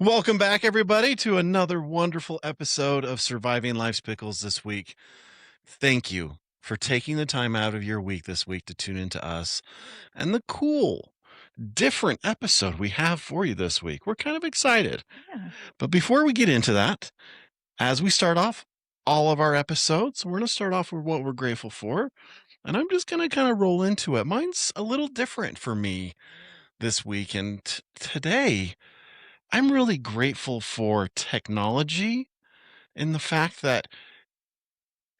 Welcome back, everybody, to another wonderful episode of Surviving Life's Pickles this week. Thank you for taking the time out of your week this week to tune into us and the cool, different episode we have for you this week. We're kind of excited. Yeah. But before we get into that, as we start off all of our episodes, we're going to start off with what we're grateful for. And I'm just going to kind of roll into it. Mine's a little different for me this week. And today, I'm really grateful for technology and the fact that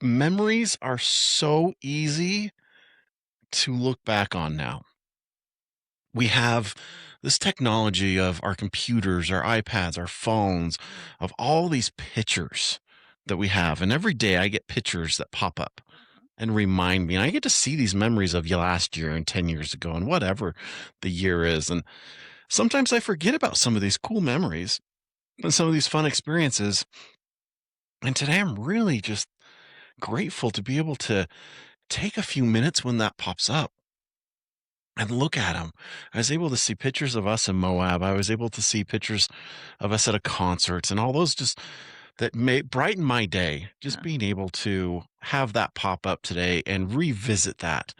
memories are so easy to look back on now. We have this technology of our computers, our iPads, our phones, of all these pictures that we have. And every day I get pictures that pop up and remind me. And I get to see these memories of last year and 10 years ago and whatever the year is. And sometimes I forget about some of these cool memories and some of these fun experiences. And today I'm really just grateful to be able to take a few minutes when that pops up and look at them. I was able to see pictures of us in Moab. I was able to see pictures of us at a concert and all those just that may brighten my day. Just Yeah. being able to have that pop up today and revisit that.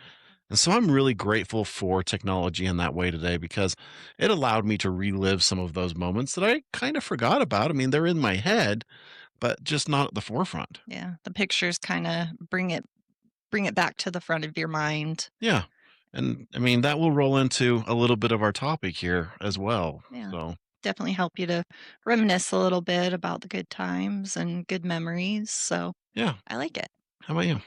And so I'm really grateful for technology in that way today because it allowed me to relive some of those moments that I kind of forgot about. I mean, they're in my head, but just not at the forefront. Yeah. The pictures kind of bring it back to the front of your mind. Yeah. And I mean, that will roll into a little bit of our topic here as well. Yeah. So, Definitely help you to reminisce a little bit about the good times and good memories. So yeah. I like it. How about you?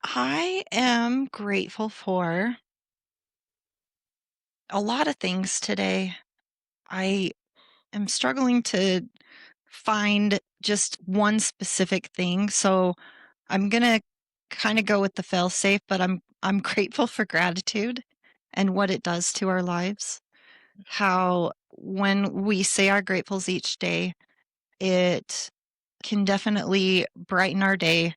I am grateful for a lot of things today. I am struggling to find just one specific thing. So I'm gonna kind of go with the fail safe, but I'm grateful for gratitude and what it does to our lives. How when we say our gratefuls each day, it can definitely brighten our day.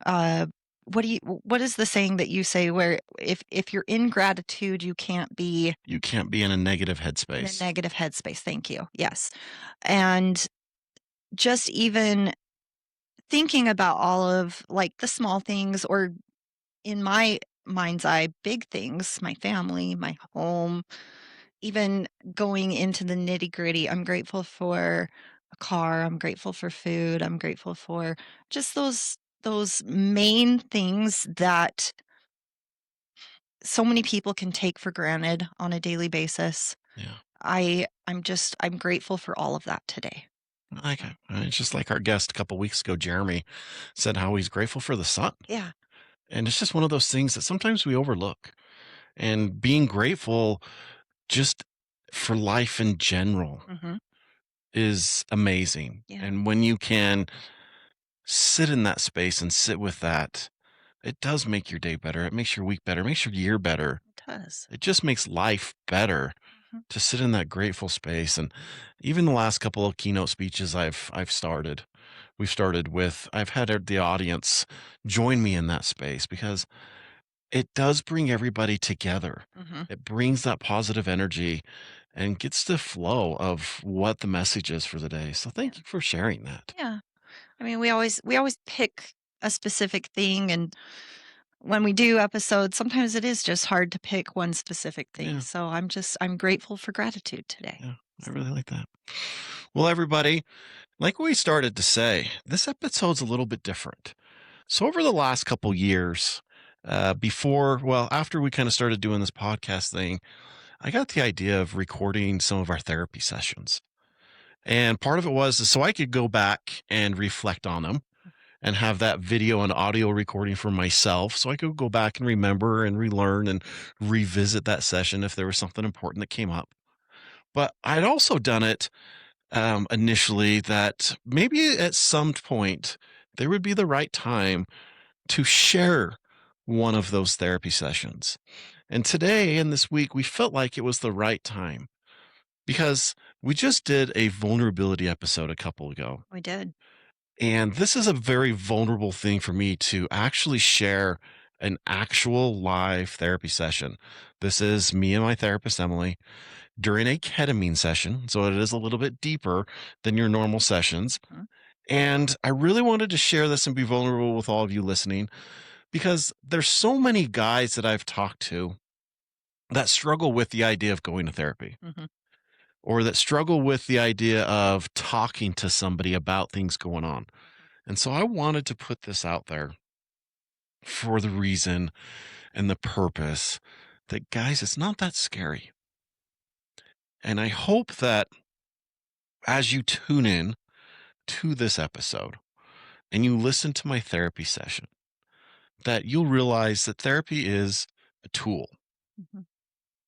Uh, what is the saying that you say where if you're in gratitude, you can't be You can't be in a negative in a headspace. negative headspace? Thank you. Yes. And just even thinking about all of like the small things or in my mind's eye, big things, my family, my home, even going into the nitty-gritty, I'm grateful for a car, I'm grateful for food, I'm grateful for just those main things that so many people can take for granted on a daily basis. Yeah. I'm grateful for all of that today. Like, it's just like our guest a couple weeks ago, Jeremy, said how he's grateful for the sun. Yeah. And it's just one of those things that sometimes we overlook. And being grateful just for life in general Mhm. is amazing. Yeah. And when you can sit in that space and sit with that, it does make your day better. It makes your week better. It makes your year better. It does. It just makes life better Mhm. to sit in that grateful space. And even the last couple of keynote speeches we've started with, I've had the audience join me in that space because it does bring everybody together. Mhm. It brings that positive energy and gets the flow of what the message is for the day. So Yeah. thank you for sharing that. Yeah. I mean, we always pick a specific thing, and when we do episodes, sometimes it is just hard to pick one specific thing. Yeah. So I'm grateful for gratitude today. Yeah. I So, really like that. Well, everybody, like we started to say, this episode's a little bit different. So over the last couple years, after we kind of started doing this podcast thing, I got the idea of recording some of our therapy sessions. And part of it was so I could go back and reflect on them and have that video and audio recording for myself. So I could go back and remember and relearn and revisit that session if there was something important that came up. But I'd also done it initially that maybe at some point there would be the right time to share one of those therapy sessions. And today and this week, we felt like it was the right time because we just did a vulnerability episode a couple ago. we did. And this is a very vulnerable thing for me to actually share an actual live therapy session. This is me and my therapist, Emilee. during a ketamine session. So it is a little bit deeper than your normal sessions. Mhm. And I really wanted to share this and be vulnerable with all of you listening because there's so many guys that I've talked to that struggle with the idea of going to therapy Mhm. or that struggle with the idea of talking to somebody about things going on. And so I wanted to put this out there for the reason and the purpose that, guys, it's not that scary. And I hope that as you tune in to this episode and you listen to my therapy session, that you'll realize that therapy is a tool Mhm.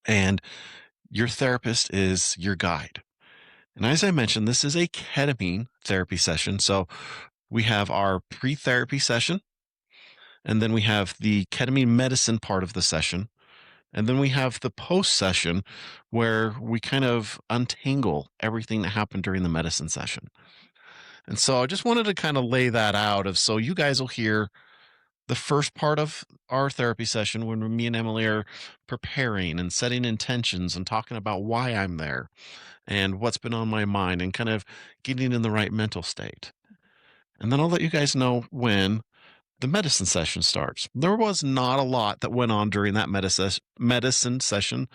and your therapist is your guide. And as I mentioned, this is a ketamine therapy session. So we have our pre therapy session, and then we have the ketamine medicine part of the session. And then we have the post session where we kind of untangle everything that happened during the medicine session. And so I just wanted to kind of lay that out of so you guys will hear the first part of our therapy session when me and Emilee are preparing and setting intentions and talking about why I'm there and what's been on my mind and kind of getting in the right mental state. And then I'll let you guys know when the medicine session starts. There was not a lot that went on during that medicine session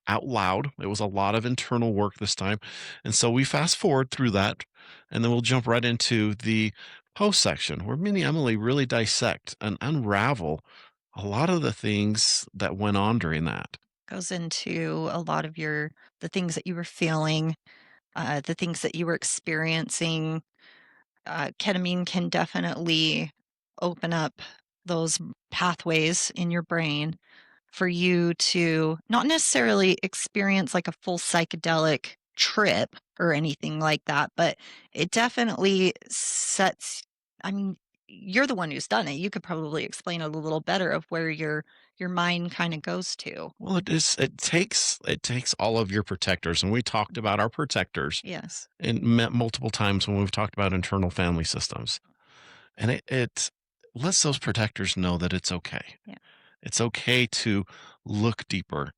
out loud. It was a lot of internal work this time. And so we fast forward through that, and then we'll jump right into the post section where me and Emilee really dissect and unravel a lot of the things that went on during that. Goes into a lot of the things that you were feeling, the things that you were experiencing. Ketamine can definitely open up those pathways in your brain for you to not necessarily experience like a full psychedelic trip or anything like that, but it definitely sets, I mean, you're the one who's done it. You could probably explain it a little better of where your mind kind of goes to. Well, it takes all of your protectors, and we talked about our protectors Yes. and met multiple times when we've talked about internal family systems. And it lets those protectors know that it's okay. Yeah. It's okay to look deeper.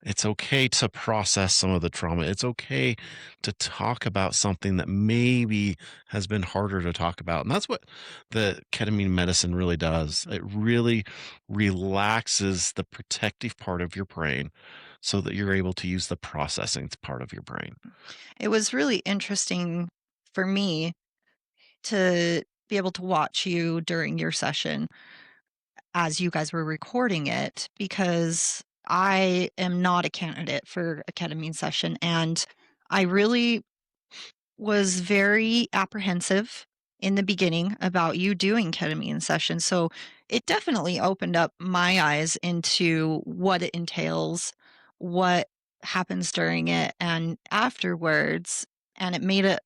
It's okay to process some of the trauma. It's okay to talk about something that maybe has been harder to talk about. And that's what the ketamine medicine really does. Mhm. It really relaxes the protective part of your brain so that you're able to use the processing part of your brain. It was really interesting for me to be able to watch you during your session as you guys were recording it because I am not a candidate for a ketamine session. And I really was very apprehensive in the beginning about you doing ketamine sessions. So it definitely opened up my eyes into what it entails, what happens during it and afterwards. And it made it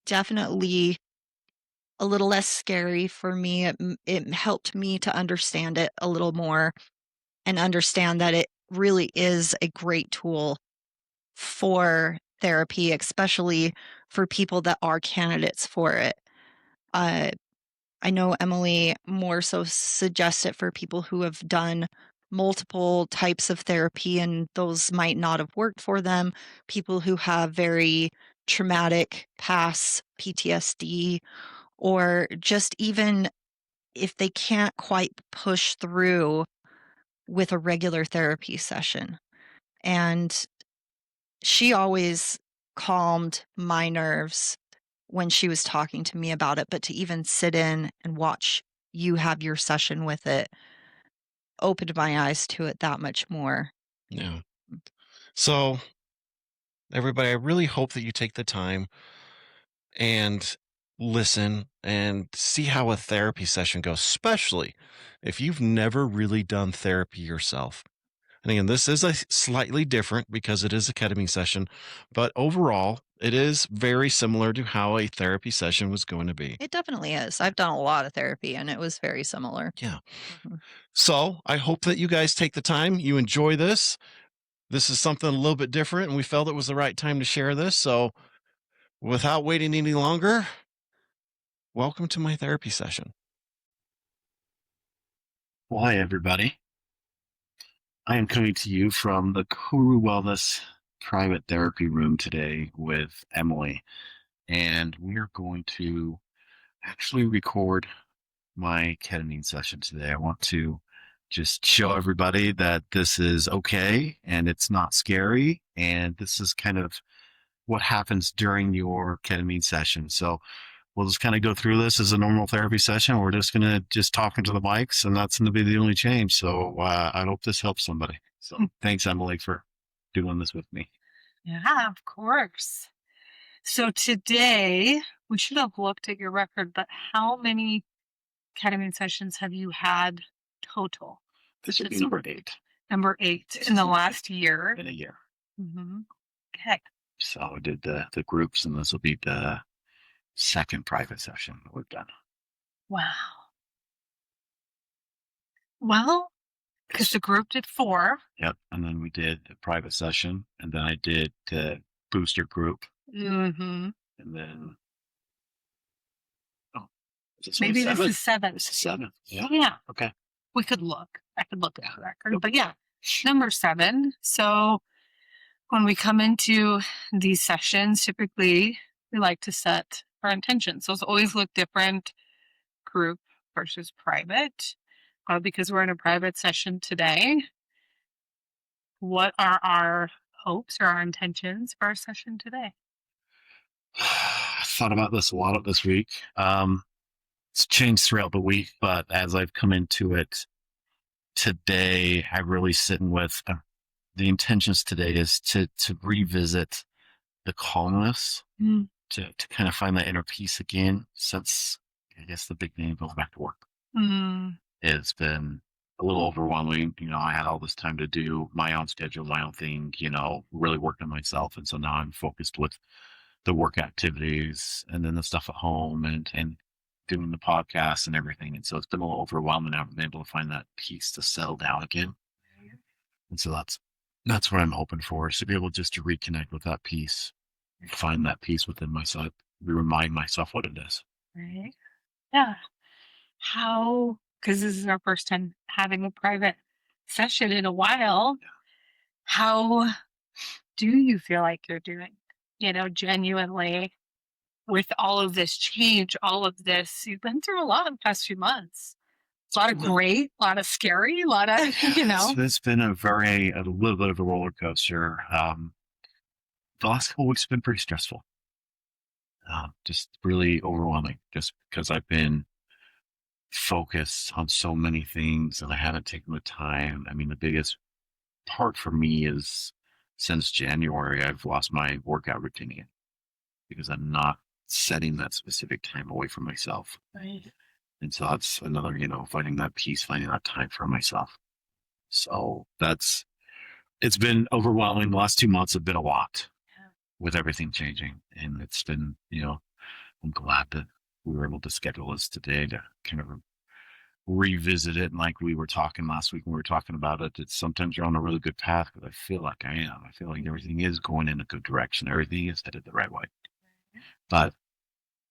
definitely a little less scary for me. It helped me to understand it a little more and understand that it really is a great tool for therapy, especially for people that are candidates for it. Uh, I know Emily more so suggests it for people who have done multiple types of therapy and those might not have worked for them, people who have very traumatic past PTSD, or just even if they can't quite push through with a regular therapy session. And she always calmed my nerves when she was talking to me about it, but to even sit in and watch you have your session with it opened my eyes to it that much more. Yeah. So, everybody, I really hope that you take the time and listen and see how a therapy session goes, especially if you've never really done therapy yourself. And again, this is a slightly different because it is a ketamine session, but overall, it is very similar to how a therapy session was going to be. It definitely is. I've done a lot of therapy and it was very similar. Yeah. Mhm. So I hope that you guys take the time, you enjoy this. This is something a little bit different, and we felt it was the right time to share this. So without waiting any longer, welcome to my therapy session. Well, hi, everybody. I am coming to you from the Kuru Wellness private therapy room today with Emilee, and we are going to actually record my ketamine session today. I want to just show everybody that this is okay and it's not scary, and this is kind of what happens during your ketamine session. So we'll just kind of go through this as a normal therapy session. We're just going to just talk into the mics, and that's going to be the only change. So I hope this helps somebody. So thanks, Emilee, for doing this with me. Yeah, of course. So today we should have looked at your record, but how many ketamine sessions have you had total? This should be Just number 8 number 8 in the last year. in a year. hmm Okay. So I did the groups, and this will be the second private session that we've done. Wow. Well, because the group did 4. Yep. And then we did a private session, and then I did the booster group, Mm-hmm. and then oh, is this Maybe this 7? is 7. This is 7. Yeah. Yeah. Okay. We could look. I could look at the record. But yeah, number 7. So when we come into these sessions, typically we like to set our intentions. Those always look different, group versus private. Because we're in a private session today, what are our hopes or our intentions for our session today? I thought about this a lot this week. It's changed throughout the week, but as I've come into it today, I'm really sitting with the intentions today is to revisit the calmness, Mm. to kind of find that inner peace again, since I guess the big name goes back to work. Mm. It's been a little overwhelming. I had all this time to do my own schedule, my own thing, really work on myself. And so now I'm focused with the work activities and then the stuff at home and doing the podcast and everything. And so it's been a little overwhelming. I've been able to find that peace to settle down again. And so that's what I'm hoping for, is to be able just to reconnect with that peace, find that peace within myself, remind myself what it is. Right. Yeah. How, because this is our first time having a private session in a while, how do you feel like you're doing? Genuinely with all of this change, all of this, you've been through a lot in the past few months. A lot of great, a lot of scary, a lot of, It's been a little bit of a roller coaster. The last couple weeks have been pretty stressful. Just really overwhelming, just because I've been focused on so many things and I haven't taken the time. I mean, the biggest part for me is since January, I've lost my workout routine again because I'm not setting that specific time away from myself. Right. And so that's another, finding that peace, finding that time for myself. So it's been overwhelming. The last 2 months have been a lot with everything changing. And it's been, I'm glad that we were able to schedule this today to kind of revisit it. And like we were talking last week when we were talking about it, it's sometimes you're on a really good path, but I feel like I am. I feel like everything is going in a good direction. Everything is headed the right way. But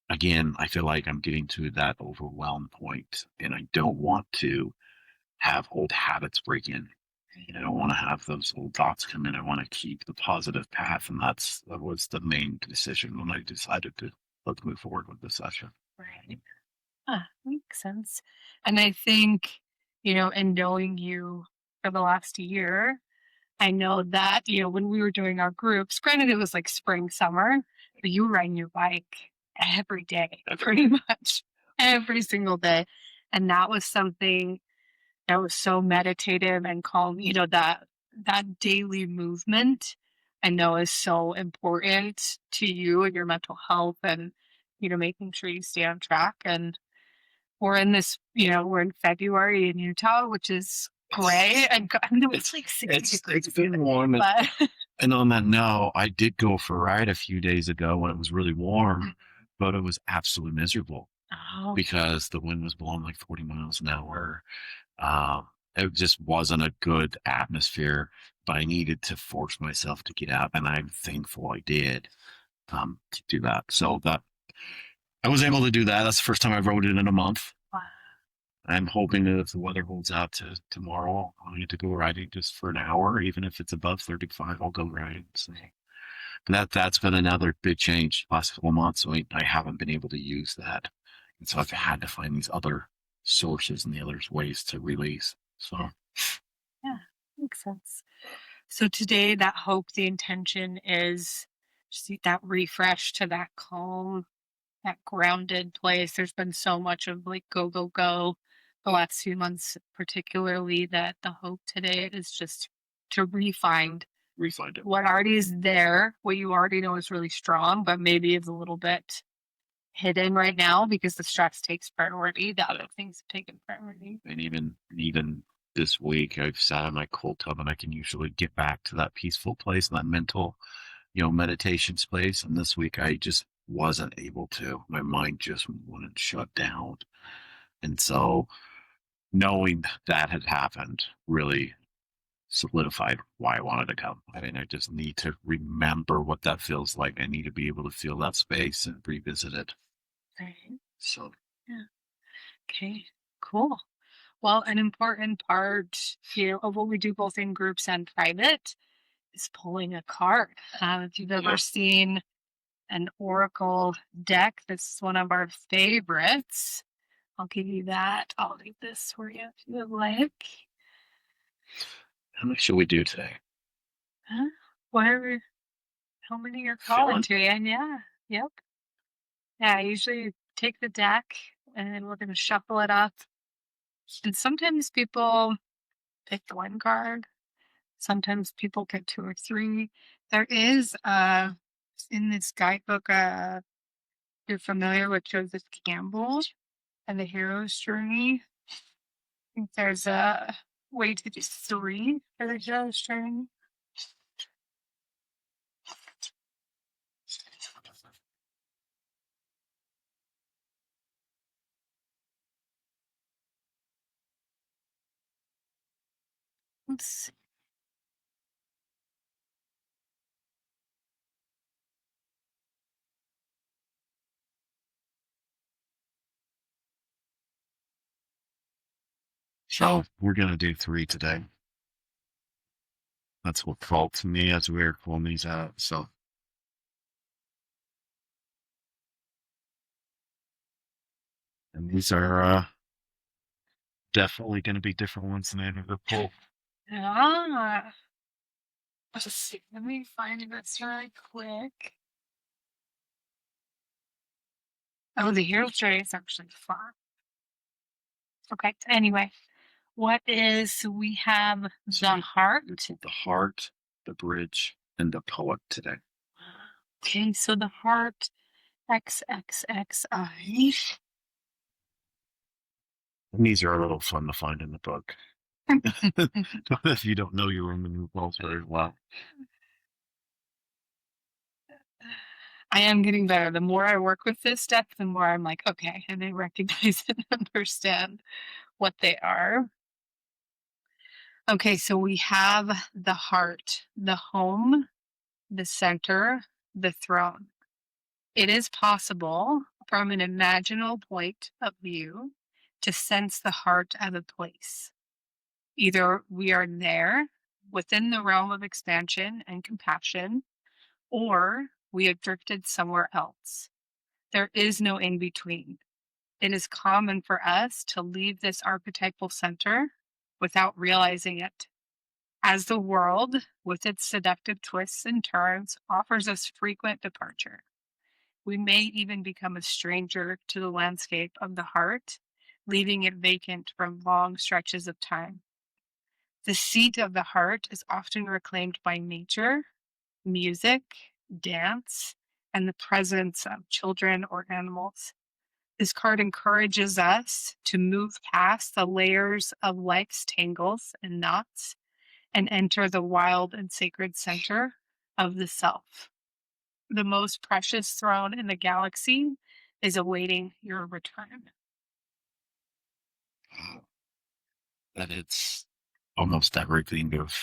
again, I feel like I'm getting to that overwhelm point, and I don't want to have old habits break in. I don't want to have those old thoughts come in. I want to keep the positive path. And that was the main decision when I decided to let's move forward with this session. Right. Makes sense. And I think, in knowing you for the last year, I know that, when we were doing our groups, granted it was like spring, summer, but you were riding your bike every day, pretty much every single day. And that was something that was so meditative and calm, that daily movement I know is so important to you and your mental health and, making sure you stay on track. And we're in February in Utah, which is gray. And I know it's like 60 degrees. It's been warm. But And on that note, I did go for a ride a few days ago when it was really warm, but it was absolutely miserable oh, because the wind was blowing like 40 miles an hour. Um, it just wasn't a good atmosphere, but I needed to force myself to get out, and I'm thankful I did to do that. So that I was able to do that. That's the first time I rode it in a month. wow. I'm hoping that if the weather holds out to tomorrow, I'll get to go riding just for an hour, even if it's above 35. I'll go riding. So that's been another big change last couple of months. So I haven't been able to use that, and so I've had to find these other sources and the other ways to release. So Yeah, makes sense. So today, that hope, the intention is just that refresh to that calm, that grounded place. There's been so much of like go, go, go the last few months, particularly, that the hope today is just to refind it. what already is there, what you already know is really strong, but maybe is a little bit hidden right now because the stress takes priority. The other things have taken priority. And even this week, I've sat in my cold tub, and I can usually get back to that peaceful place, that mental, meditation space. And this week, I just wasn't able to. My mind just wouldn't shut down. And so, knowing that had happened really solidified why I wanted to come. I mean, I just need to remember what that feels like. I need to be able to feel that space and revisit it. Right. So, Yeah. Okay. Cool. Well, an important part, of what we do both in groups and private is pulling a card. If you've ever yeah. seen an oracle deck, this is one of our favorites. I'll give you that. I'll leave this for you if you would like. How much should we do today? Huh? Whatever, how many you're calling Feeling? to, and yeah, yep. Yeah, I usually take the deck and then we're going to shuffle it up. And sometimes people pick one card. Sometimes people get two or three. There is in this guidebook, you're familiar with Joseph Campbell and the hero's journey. I think there's a way to do three for the hero's journey. Let's see. So we're gonna do three today. That's what felt to me as we were pulling these out. So, and these are definitely going to be different ones than I ever pulled. Ah, let's see. Let me find this really quick. Oh, the hero's journey is actually fun. Okay. Anyway, what is we have the heart? The heart, the bridge, and the poet today. Okay, so the heart, XXXI. And these are a little fun to find in the book. If you don't know your Roman numerals very well. I am getting better. The more I work with this deck, the more I'm like, okay, and I recognize and understand what they are. Okay, so we have the heart, the home, the center, the throne. It is possible from an imaginal point of view to sense the heart as a place. Either we are there within the realm of expansion and compassion, or we have drifted somewhere else. There is no in between. It is common for us to leave this archetypal center without realizing it, as the world, with its seductive twists and turns, offers us frequent departure. We may even become a stranger to the landscape of the heart, leaving it vacant for long stretches of time. The seat of the heart is often reclaimed by nature, music, dance, and the presence of children or animals. This card encourages us to move past the layers of life's tangles and knots and enter the wild and sacred center of the self. The most precious throne in the galaxy is awaiting your return. That it's almost everything of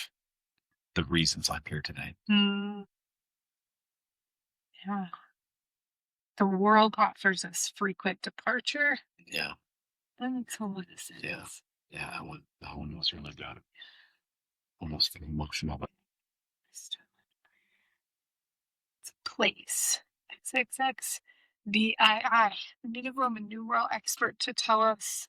the reasons I'm here today. Mm, yeah. The world offers us frequent departure. Yeah. That makes a lot of sense. Yeah. Yeah, that one was really good. Almost emotional, but It's a place. XXX DII. We need a Roman numeral expert to tell us.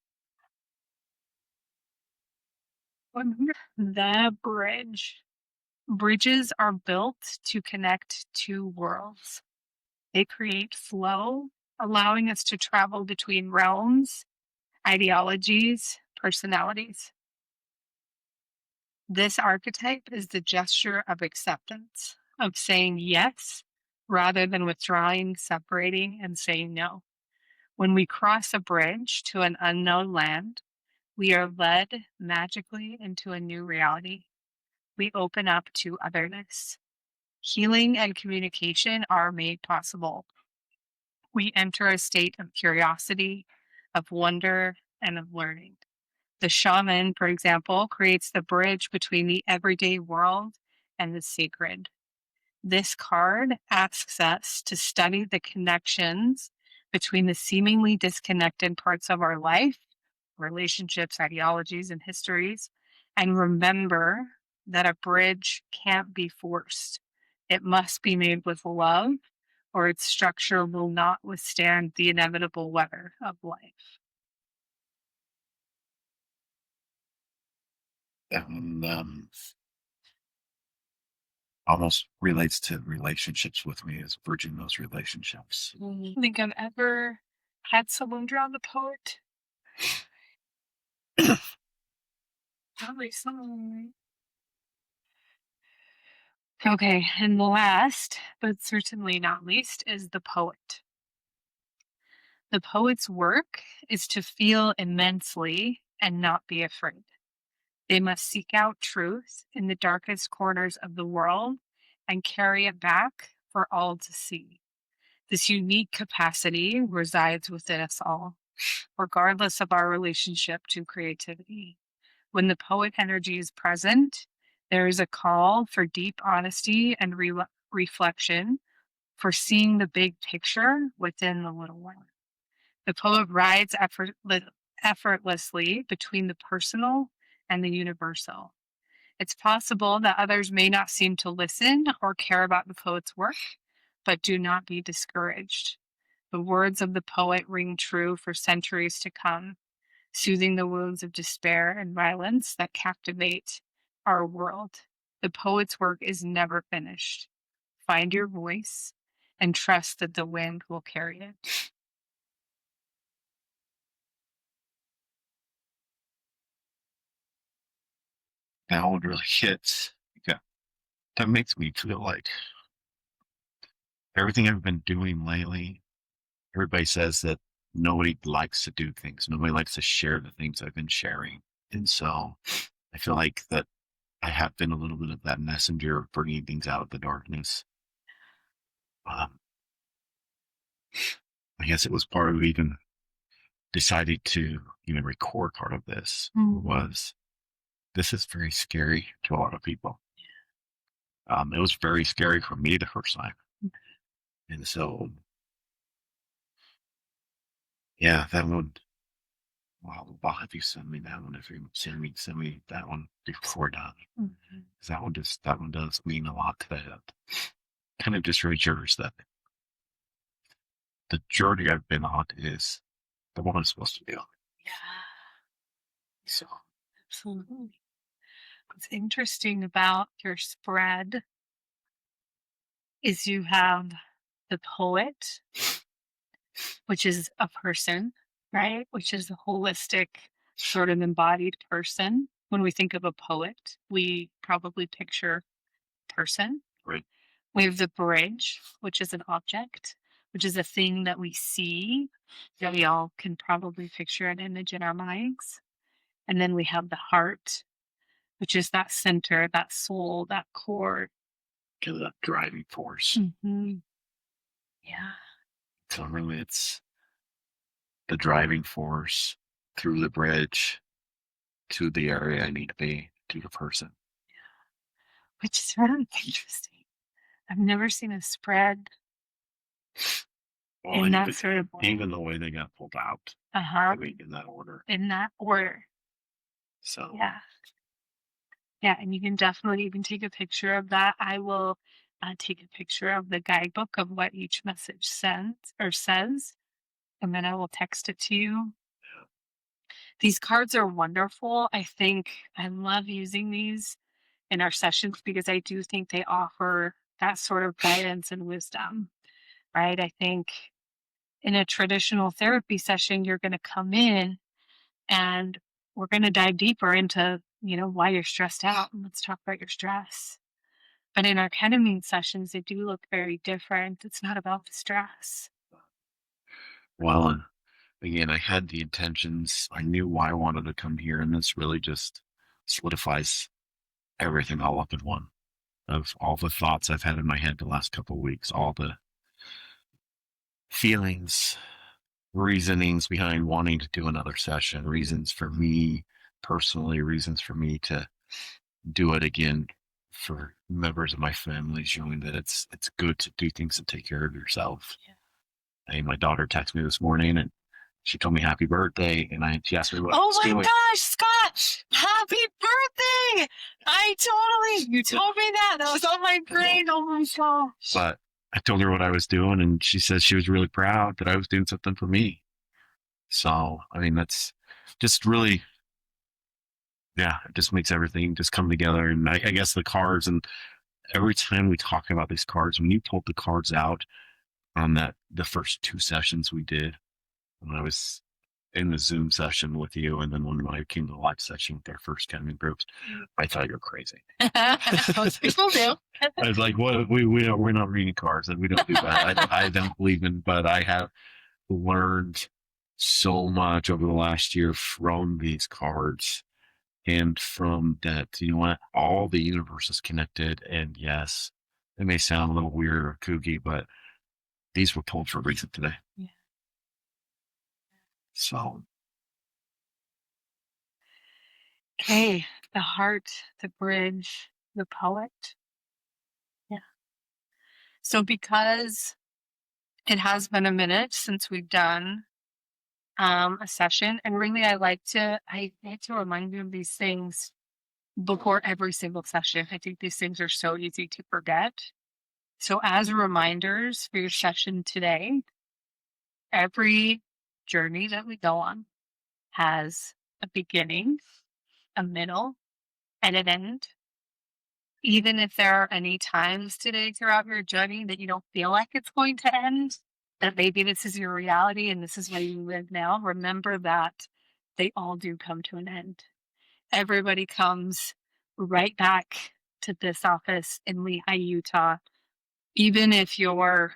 The bridge. Bridges are built to connect two worlds. They create flow, allowing us to travel between realms, ideologies, personalities. This archetype is the gesture of acceptance, of saying yes rather than withdrawing, separating, and saying no. When we cross a bridge to an unknown land, we are led magically into a new reality. We open up to otherness. Healing and communication are made possible. We enter a state of curiosity, of wonder, and of learning. The shaman, for example, creates the bridge between the everyday world and the sacred. This card asks us to study the connections between the seemingly disconnected parts of our life, relationships, ideologies, and histories, and remember that a bridge can't be forced. It must be made with love, or its structure will not withstand the inevitable weather of life. that one almost relates to relationships with me as bridging those relationships. I think I've ever had someone draw the poet. Probably someone. Okay, and the last, but certainly not least, is the poet. The poet's work is to feel immensely and not be afraid. They must seek out truth in the darkest corners of the world and carry it back for all to see. This unique capacity resides within us all, regardless of our relationship to creativity. When the poet energy is present, there is a call for deep honesty and reflection, for seeing the big picture within the little one. The poet rides effortlessly between the personal and the universal. It's possible that others may not seem to listen or care about the poet's work, but do not be discouraged. The words of the poet ring true for centuries to come, soothing the wounds of despair and violence that captivate our world. The poet's work is never finished. Find your voice and trust that the wind will carry it. That one really hits. Yeah, that makes me feel like everything I've been doing lately. Everybody says that nobody likes to do things. Nobody likes to share the things I've been sharing, and so I feel like that I have been a little bit of that messenger of bringing things out of the darkness. Um, I guess it was part of even deciding to even record part of this was this is very scary to a lot of people. It was very scary for me the first time. And so, yeah, that would, well, I'll have you send me that one if you send me that one before we're done. 'Cause that one does mean a lot to that. Kind of just reassures that the journey I've been on is the one I'm supposed to be on. Yeah. So, absolutely. What's interesting about your spread is you have the poet, which is a person, right? Which is a holistic, sort of embodied person. When we think of a poet, we probably picture person. Right. We have the bridge, which is an object, which is a thing that we see that we all can probably picture an image in our minds. And then we have the heart, which is that center, that soul, that core. Kind of that driving force. Mhm. Yeah. So really it's the driving force through the bridge to the area I need to be, to the person. Which is really interesting. I've never seen a spread Well, in that sort of way. even the way they got pulled out. Uh-huh. in that order. In that order. So Yeah. Yeah, and you can definitely even take a picture of that. I will take a picture of the guidebook of what each message sends or says, and then I will text it to you. These cards are wonderful. I think I love using these in our sessions because I do think they offer that sort of guidance and wisdom, right? I think in a traditional therapy session, you're going to come in and we're going to dive deeper into, why you're stressed out. And let's talk about your stress. But in our ketamine sessions, they do look very different. It's not about the stress. well, and again, I had the intentions. I knew why I wanted to come here, and this really just solidifies everything all up in one. Of all the thoughts I've had in my head the last couple of weeks, all the feelings, reasonings behind wanting to do another session, reasons for me personally, reasons for me to do it again for members of my family, showing that it's good to do things to take care of yourself. Yeah. Hey, my daughter texted me this morning and she told me happy birthday, and she asked me what I Oh was my doing. gosh, Scott! Happy birthday! You told me that. That was on my brain. Oh my gosh. But I told her what I was doing, and she said she was really proud that I was doing something for me. So, I mean, that's just really, yeah, it just makes everything just come together. And I guess the cards, and every time we talk about these cards, when you pulled the cards out on the first 2 sessions we did, when I was in the Zoom session with you, and then when I came to the live session with our first ketamine groups, I thought you were crazy. Most people do. I was like, "What? We're not reading cards, and we don't do that. I don't believe in." But I have learned so much over the last year from these cards, and from that. You know what? All the universe is connected, and yes, it may sound a little weird or kooky, but these were pulled for a reason today. Yeah. So, Okay, the heart, the bridge, the poet. Yeah. So because it has been a minute since we've done a session, and really I like to remind you of these things before every single session. I think these things are so easy to forget. So as reminders for your session today, every journey that we go on has a beginning, a middle, and an end. Even if there are any times today throughout your journey that you don't feel like it's going to end, that maybe this is your reality and this is where you live now, remember that they all do come to an end. Everybody comes right back to this office in Lehigh, Utah. Even if your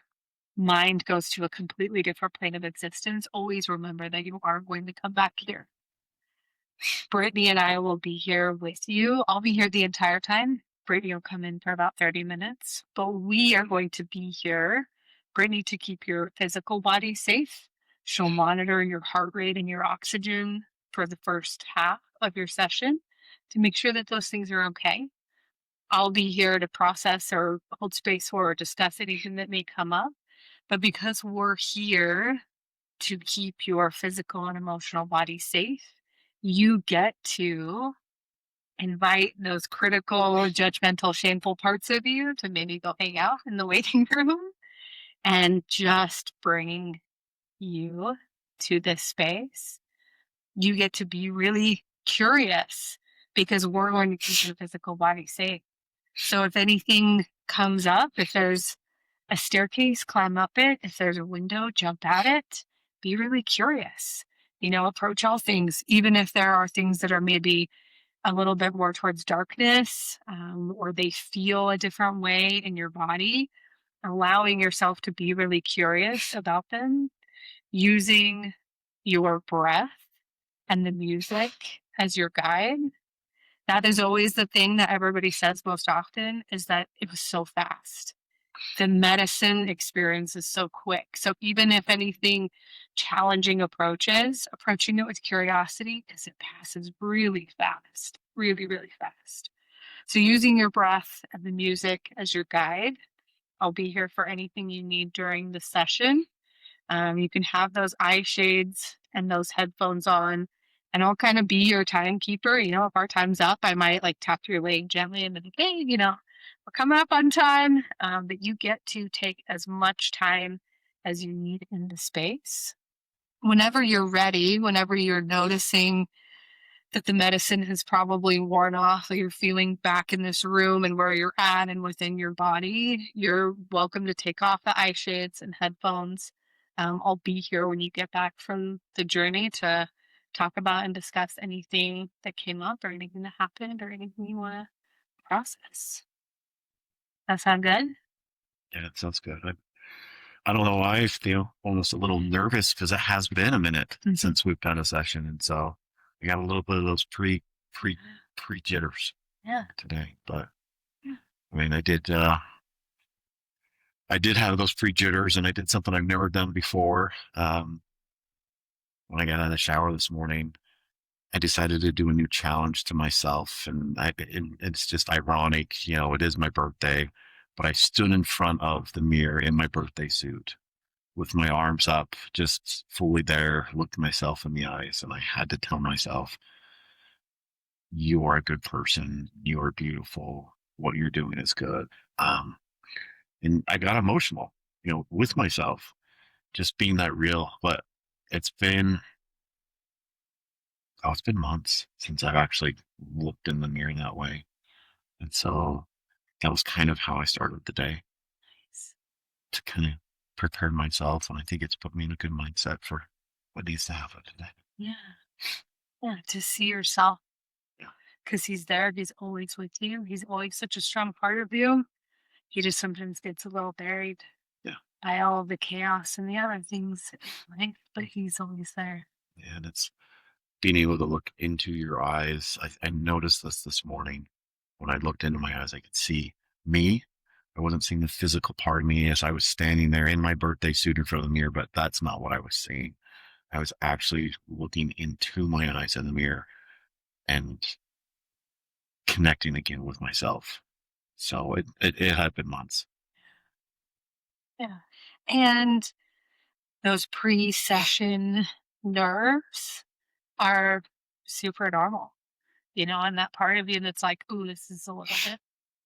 mind goes to a completely different plane of existence, always remember that you are going to come back here. Brittany and I will be here with you. I'll be here the entire time. Brittany will come in for about 30 minutes, but we are going to be here, Brittany, to keep your physical body safe. She'll monitor your heart rate and your oxygen for the first half of your session to make sure that those things are okay. I'll be here to process or hold space for or discuss anything that may come up. But because we're here to keep your physical and emotional body safe, you get to invite those critical, judgmental, shameful parts of you to maybe go hang out in the waiting room and just bring you to this space. You get to be really curious because we're going to keep your physical body safe. So if anything comes up, if there's a staircase, climb up it. If there's a window, jump at it. Be really curious. Approach all things, even if there are things that are maybe a little bit more towards darkness, or they feel a different way in your body. Allowing yourself to be really curious about them, using your breath and the music as your guide. That is always the thing that everybody says most often, is that it was so fast. The medicine experience is so quick. So even if anything challenging approaches, approaching it with curiosity, because it passes really fast, really, really fast. So using your breath and the music as your guide. I'll be here for anything you need during the session. You can have those eye shades and those headphones on, and I'll kind of be your timekeeper. If our time's up, I might like tap your leg gently and be like, hey, we're coming up on time. But you get to take as much time as you need in the space. Whenever you're ready, whenever you're noticing that the medicine has probably worn off, that you're feeling back in this room and where you're at and within your body, you're welcome to take off the eye shades and headphones. I'll be here when you get back from the journey to talk about and discuss anything that came up or anything that happened or anything you want to process. That sound good? Yeah, it sounds good. I don't know why I feel almost a little nervous because it has been a minute Mhm. since we've done a session, and so I got a little bit of those pre jitters Yeah. today. But Yeah. I mean, I did have those pre jitters, and I did something I've never done before. When I got out of the shower this morning, I decided to do a new challenge to myself, and it's just ironic, it is my birthday, but I stood in front of the mirror in my birthday suit with my arms up, just fully there, looked myself in the eyes, and I had to tell myself, "You are a good person. You are beautiful. What you're doing is good." Um, and I got emotional, with myself, just being that real. But it's been it's been months since I've actually looked in the mirror that way, and so that was kind of how I started the day Nice. to kind of prepare myself, and I think it's put me in a good mindset for what needs to happen today. Yeah. Yeah. To see yourself Yeah, because he's there. He's always with you. He's always such a strong part of you. He just sometimes gets a little buried yeah, by all the chaos and the other things in life, but he's always there. and it's being able to look into your eyes. I noticed this morning when I looked into my eyes. I could see me. I wasn't seeing the physical part of me as I was standing there in my birthday suit in front of the mirror, but that's not what I was seeing. I was actually looking into my eyes in the mirror and connecting again with myself. So it had been months. Yeah. And those pre session nerves are super normal, and that part of you that's like, ooh, this is a little bit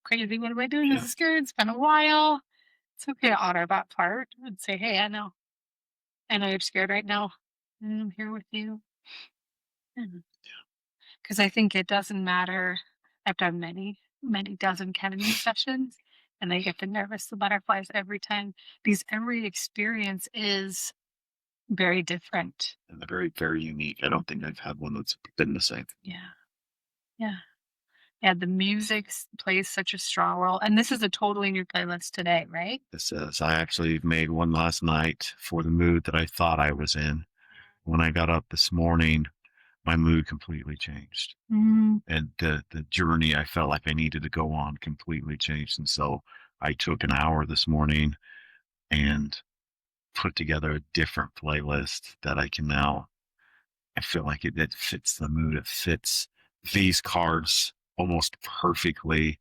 crazy. What am I doing? This Yeah, is scary. It's been a while. It's okay to honor that part and say, hey, I know you're scared right now. And I'm here with you. Because I think it doesn't matter. I've done many, many dozen ketamine sessions, and I get the nervous, the butterflies every time because every experience is very different. and they're very, very unique. I don't think I've had one that's been the same. Yeah. Yeah. Yeah. The music plays such a strong role. And this is a totally new playlist today, right? This is, I actually made one last night for the mood that I thought I was in. When I got up this morning, my mood completely changed. Mm, And the journey I felt like I needed to go on completely changed. And so I took an hour this morning and put together a different playlist that I can now, I feel like it fits the mood. It fits these cards almost perfectly.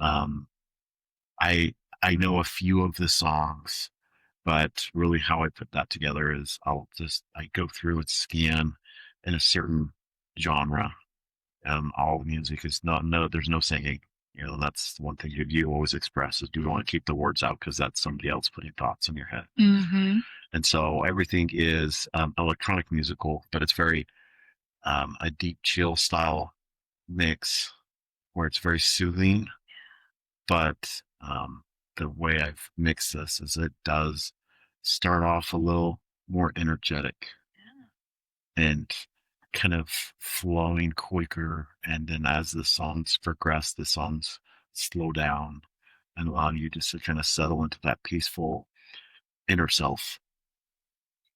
Um, I I know a few of the songs, but really how I put that together is I go through and scan in a certain genre. All the music is not no there's no singing. That's one thing you always express is you don't want to keep the words out because that's somebody else putting thoughts in your head. mm-hmm. And so everything is electronic musical, but it's very a deep chill style mix where it's very soothing. But the way I've mixed this is it does start off a little more energetic and kind of flowing quicker. And then as the songs progress, the songs slow down and allow you just to kind of settle into that peaceful inner self.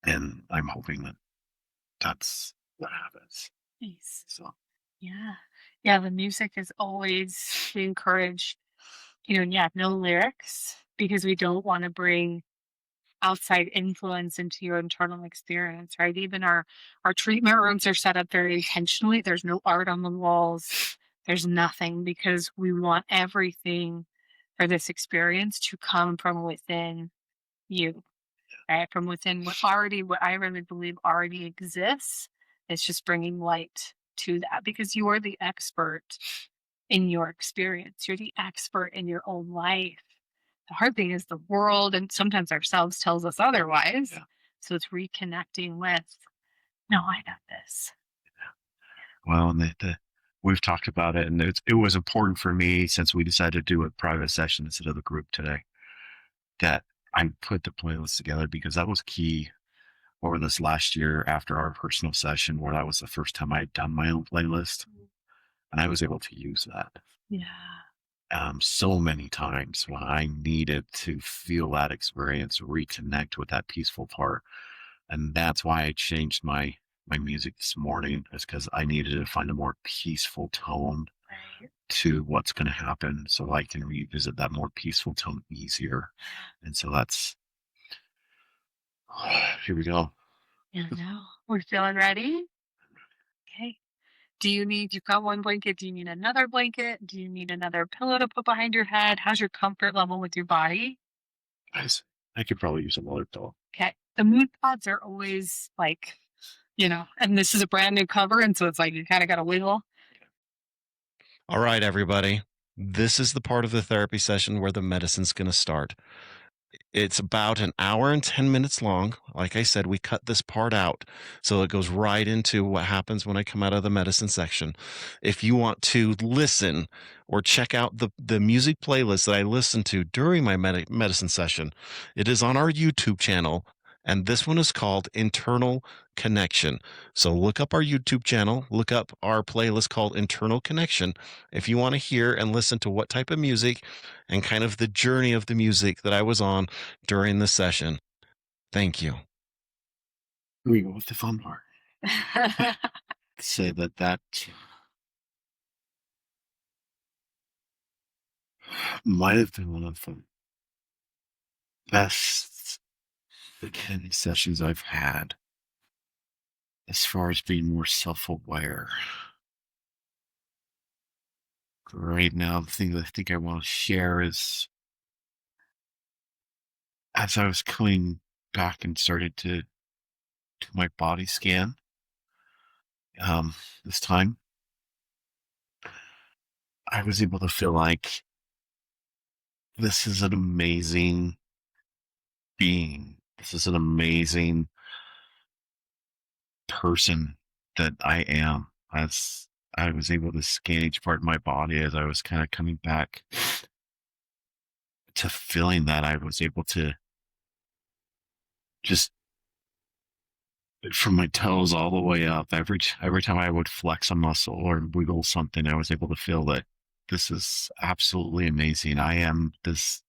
And I'm hoping that that's what happens. Nice. So, Yeah. Yeah. The music is always we encourage, and yeah, no lyrics because we don't want to bring outside influence into your internal experience, right? Even our treatment rooms are set up very intentionally. There's no art on the walls. There's nothing because we want everything for this experience to come from within you. right? From within what I really believe already exists. It's just bringing light to that because you are the expert in your experience. You're the expert in your own life. The hard thing is the world and sometimes ourselves tells us otherwise. Yeah. So it's reconnecting with, no, I got this. Well, and we've talked about it, and it was important for me since we decided to do a private session instead of a group today that I put the playlist together because that was key over this last year after our personal session, where that was the first time I had done my own playlist, and I was able to use that Yeah. so many times when I needed to feel that experience, reconnect with that peaceful part. And that's why I changed my music this morning, is because I needed to find a more peaceful tone Right. to what's going to happen so I can revisit that more peaceful tone easier. And so that's here we go. Yeah, no. We're feeling ready. Okay. You've got one blanket. Do you need another blanket? Do you need another pillow to put behind your head? How's your comfort level with your body? Nice. I could probably use another pillow. Okay. The mood pods are always like, and this is a brand new cover. And so it's like you kind of got to wiggle. All right, everybody. This is the part of the therapy session where the medicine's going to start. It's about an hour and 10 minutes long. Like I said, we cut this part out. So it goes right into what happens when I come out of the medicine section. If you want to listen or check out the music playlist that I listen to during my medicine session, it is on our YouTube channel. And this one is called Internal Connection. So look up our YouTube channel, look up our playlist called Internal Connection if you want to hear and listen to what type of music and kind of the journey of the music that I was on during the session. Thank you. Here we go with the fun part. Say that might have been one of the best attending sessions I've had as far as being more self-aware. Right now, the thing that I think I want to share is as I was coming back and started to do my body scan um, this time, I was able to feel like this is an amazing being. This is an amazing person that I am. As I was able to scan each part of my body as I was kind of coming back to feeling that, I was able to just from my toes all the way up. Every time I would flex a muscle or wiggle something, I was able to feel that this is absolutely amazing. I am this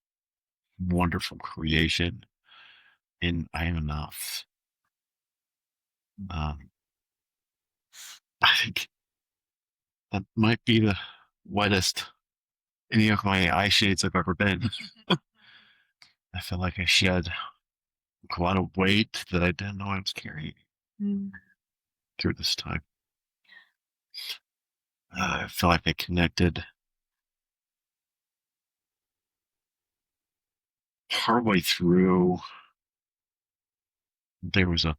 wonderful creation, and I am enough. Um, I think that might be the wettest any of my eye shades I've ever been. I feel like I shed a lot of weight that I didn't know I was carrying Mm. through this time. I feel like I connected partway through. There was a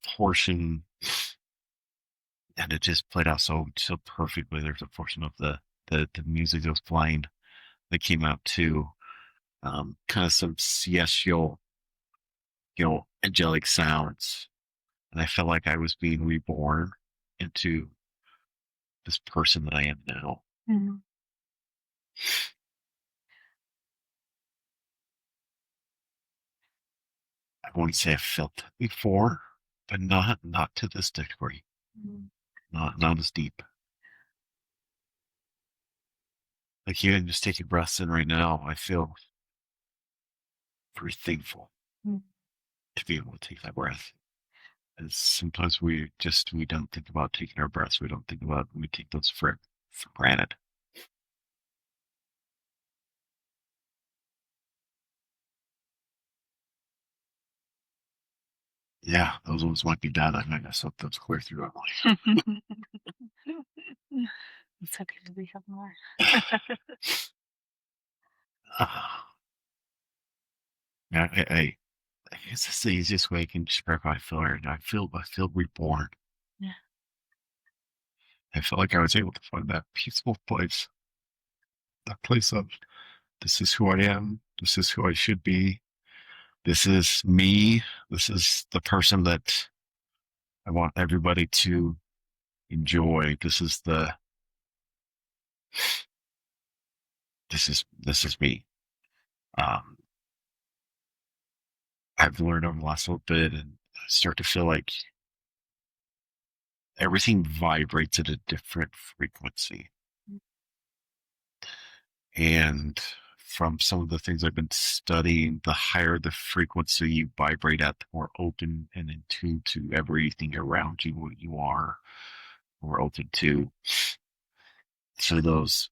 portion, and it just played out so perfectly. There's a portion of the music that was playing that came out to kind of some celestial, angelic sounds, and I felt like I was being reborn into this person that I am now. Mhm. I won't say I felt that before, but not to this degree, Mhm. not as deep. Like even just taking breaths in right now, I feel very thankful Mhm. to be able to take that breath. And sometimes we don't think about taking our breaths. We don't think about we take those for granted. Yeah, those ones might be done. I might have something those clear through. It's okay to be have more. Yeah, I guess it's the easiest way I can describe how I feel right now. I feel reborn. Yeah. I felt like I was able to find that peaceful place, that place of this is who I am, this is who I should be, this is me, this is the person that I want everybody to enjoy. This is me. Um, I've learned over the last little bit and I start to feel like everything vibrates at a different frequency. Mm. And from some of the things I've been studying, the higher the frequency you vibrate at, the more open and in tune to everything around you, what you are, more open to. So those,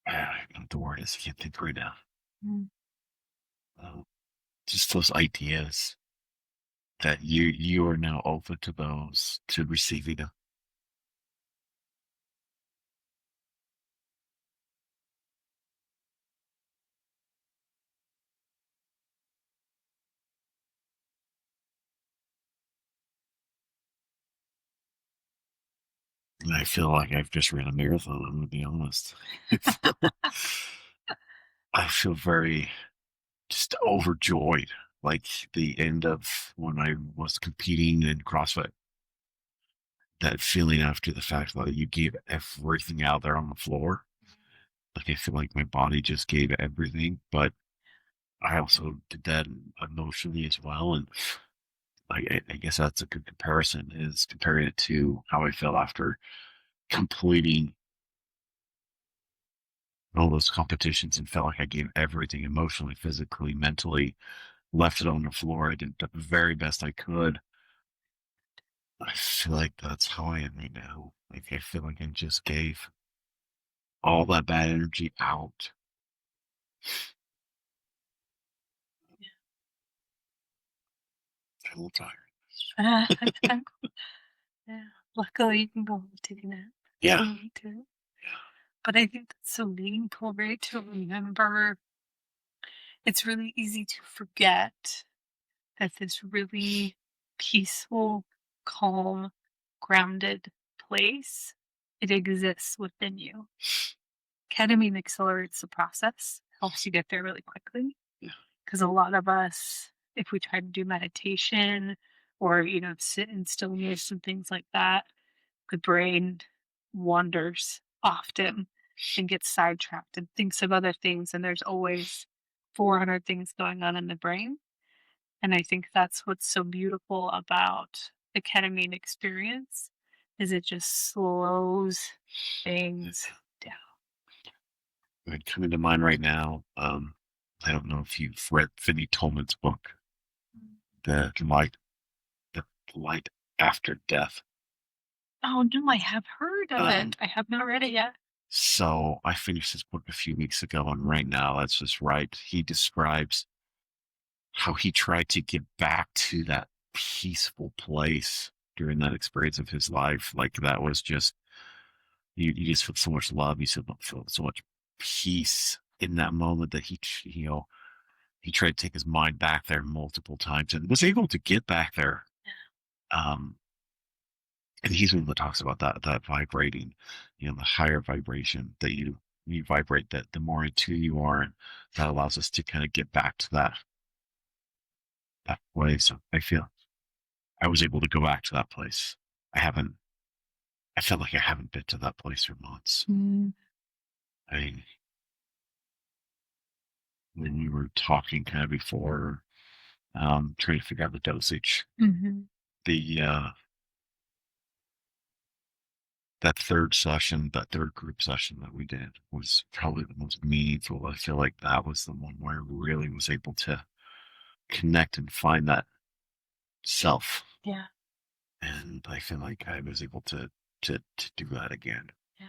I don't know what the word is, I can't think right now. Mm. Uh, just those ideas that you are now open to those, to receiving them. And I feel like I've just ran a marathon, I'm gonna be honest. I feel very just overjoyed, like the end of when I was competing in CrossFit. That feeling after the fact that you gave everything out there on the floor. Like I feel like my body just gave everything, but I also did that emotionally as well. And I guess that's a good comparison is comparing it to how I felt after completing all those competitions and felt like I gave everything emotionally, physically, mentally, left it on the floor. I did the very best I could. I feel like that's how I am right now. Like I feel like I just gave all that bad energy out. I'm a little tired. Yeah. Luckily, you can go home and take a nap if Yeah. you need to. But I think that's so meaningful, right? To remember, it's really easy to forget that this really peaceful, calm, grounded place, it exists within you. Ketamine accelerates the process, helps you get there really quickly. Yeah. Because a lot of us, if we try to do meditation or, sit in stillness and things like that, the brain wanders often and gets sidetracked and thinks of other things. And there's always 400 things going on in the brain. And I think that's what's so beautiful about the ketamine experience is it just slows things down. Right, coming to mind right now. I don't know if you've read Vinnie Tolman's book, The Light, The Light After Death. Oh, no, I have heard of Um, it. I have not read it yet. so I finished this book a few weeks ago, and right now, that's just right. He describes how he tried to get back to that peaceful place during that experience of his life. Like that was just you just feel so much love. You feel so much peace in that moment that he tried to take his mind back there multiple times and was able to get back there. Um, and he's the one that talks about that vibrating, the higher vibration that you vibrate, that the more in tune you are, and that allows us to kind of get back to that way. So I feel I was able to go back to that place. I haven't. I felt like I haven't been to that place for months. Mm. I mean, when we were talking kind of before, trying to figure out the dosage, Mhm. the that third session, that third group session that we did was probably the most meaningful. I feel like that was the one where I really was able to connect and find that self. Yeah, And I feel like I was able to do that again. yeah.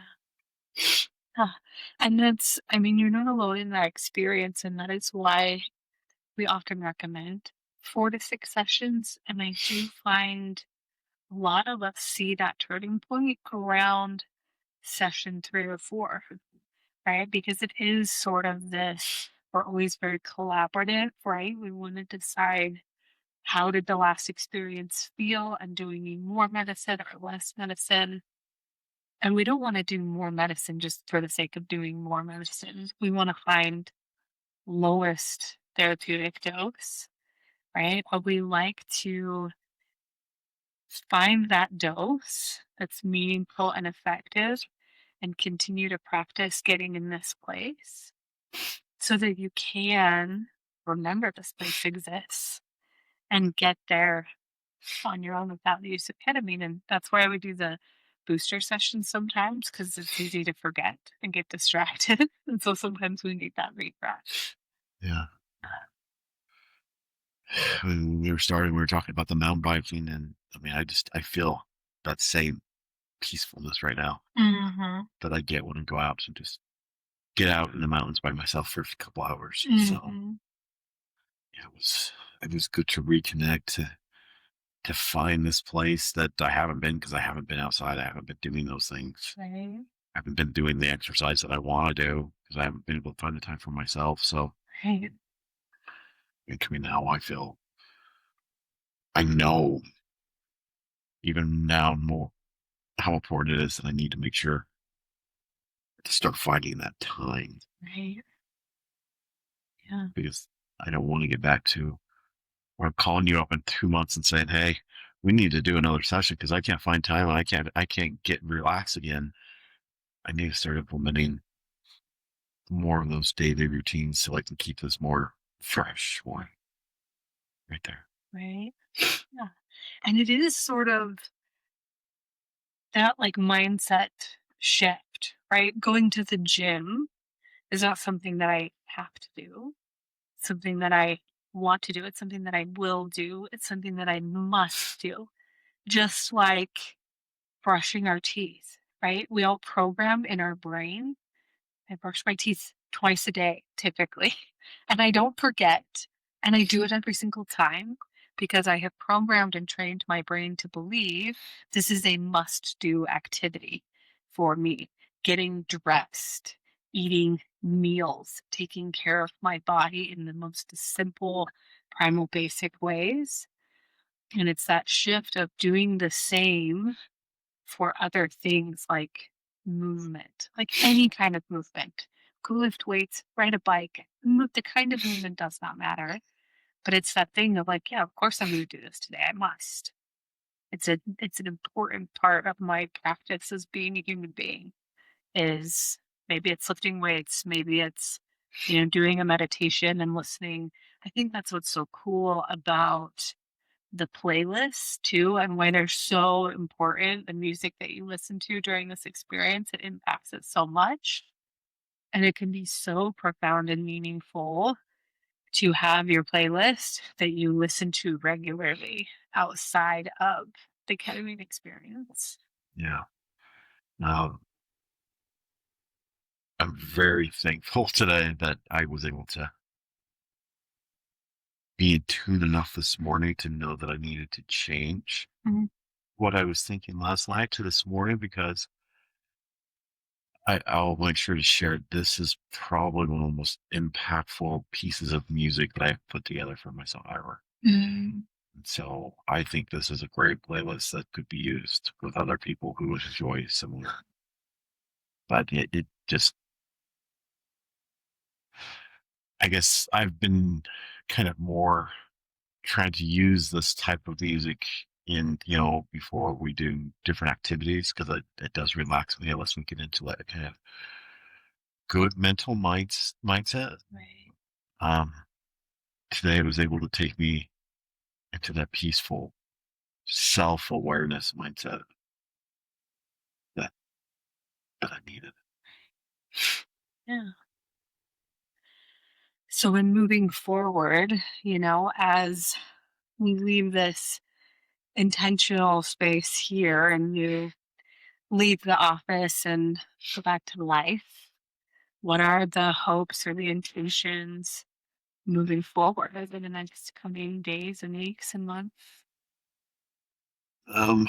Ah, and I mean, you're not alone in that experience, and that is why we often recommend 4 to 6 sessions, and I do find a lot of us see that turning point around session 3 or 4, right? Because it is sort of this we're always very collaborative, right? We want to decide how did the last experience feel and do we need more medicine or less medicine? And we don't want to do more medicine just for the sake of doing more medicine. We want to find lowest therapeutic dose, right? But we like to find that dose that's meaningful and effective and continue to practice getting in this place so that you can remember this place exists and get there on your own without the use of ketamine. And that's why we do the booster sessions sometimes because it's easy to forget and get distracted. And so sometimes we need that refresh. Yeah. When we were starting, we were talking about the mountain biking, and I mean, I feel that same peacefulness right now Mm-hmm. that I get when I go out and just get out in the mountains by myself for a couple hours. So Mm-hmm. yeah, it was good to reconnect to find this place that I haven't been because I haven't been outside. I haven't been doing those things. Right. I haven't been doing the exercise that I want to do because I haven't been able to find the time for myself. So Right. I mean, now I know even now more how important it is that I need to make sure to start finding that time Right. Yeah. because I don't want to get back to where I'm calling you up in 2 months and saying, "Hey, we need to do another session because I can't find time and I can't get relaxed again." I need to start implementing more of those daily routines so I can keep this more fresh, more right there. Right. Yeah. And it is sort of that like mindset shift, right? Going to the gym is not something that I have to do. It's something that I want to do. It's something that I will do. It's something that I must do. Just like brushing our teeth, right? We all program in our brain. I brush my teeth twice a day, typically, and I don't forget. And I do it every single time because I have programmed and trained my brain to believe this is a must do activity for me. Getting dressed, eating meals, taking care of my body in the most simple, primal, basic ways. And it's that shift of doing the same for other things like movement, like any kind of movement. Go lift weights, ride a bike, move. The kind of movement does not matter. But it's that thing of like, yeah, of course I'm going to do this today. I must. It's an important part of my practice as being a human being. Is maybe it's lifting weights, maybe it's doing a meditation and listening. I think that's what's so cool about the playlists too and why they're so important. The music that you listen to during this experience, it impacts it so much. And it can be so profound and meaningful to have your playlist that you listen to regularly outside of the ketamine experience. Yeah. Now, I'm very thankful today that I was able to be in tune enough this morning to know that I needed to change Mhm. what I was thinking last night to this morning because I'll make sure to share this is probably one of the most impactful pieces of music that I've put together for myself ever. Mm. And so I think this is a great playlist that could be used with other people who enjoy similar. But it just, I guess I've been kind of more trying to use this type of music in, before we do different activities because it does relax me. It lets me get into that kind of good mental mindset. Right. Um, Today it was able to take me into that peaceful self-awareness mindset that that I needed. Yeah. So in moving forward, as we leave this intentional space here and you leave the office and go back to life, what are the hopes or the intentions moving forward over the next coming days and weeks and months? Um,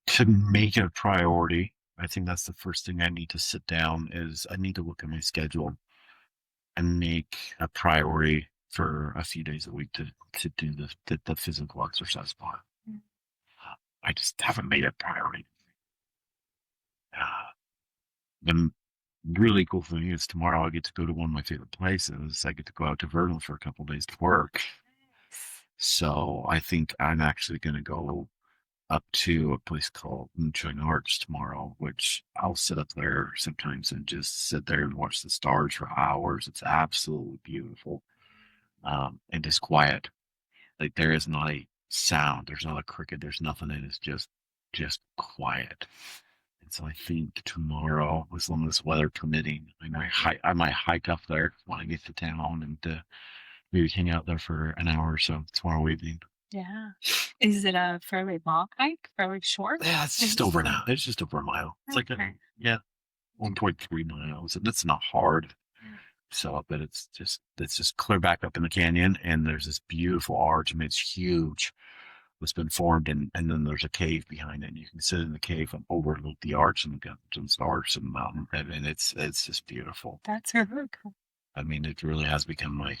to make it a priority, I think that's the first thing I need to sit down is I need to look at my schedule and make a priority for a few days a week to do the physical exercise part. I just haven't made it a priority. The really cool thing is tomorrow I get to go to one of my favorite places. I get to go out to Vernal for a couple days to work. So I think I'm actually going to go up to a place called Moonshine Arch tomorrow, which I'll sit up there sometimes and just sit there and watch the stars for hours. It's absolutely beautiful, and just quiet. Like there is not a sound, there's not a cricket, there's nothing. It is just quiet. And so I think tomorrow, as long as weather permitting, I might hike up there when I get to town and maybe hang out there for an hour or so tomorrow evening. Yeah. Is it a fairly long hike? Fairly short? Yeah, it's just over now. It's just over a mile. It's like Okay. 1.3 miles, and it's not hard. So, but it's just clear back up in the canyon, and there's this beautiful arch. I mean, it's huge. It's been formed, and then there's a cave behind it. And you can sit in the cave and overlook the arch and look up to the stars and the mountain. And it's just beautiful. That's really cool. I mean, it really has become my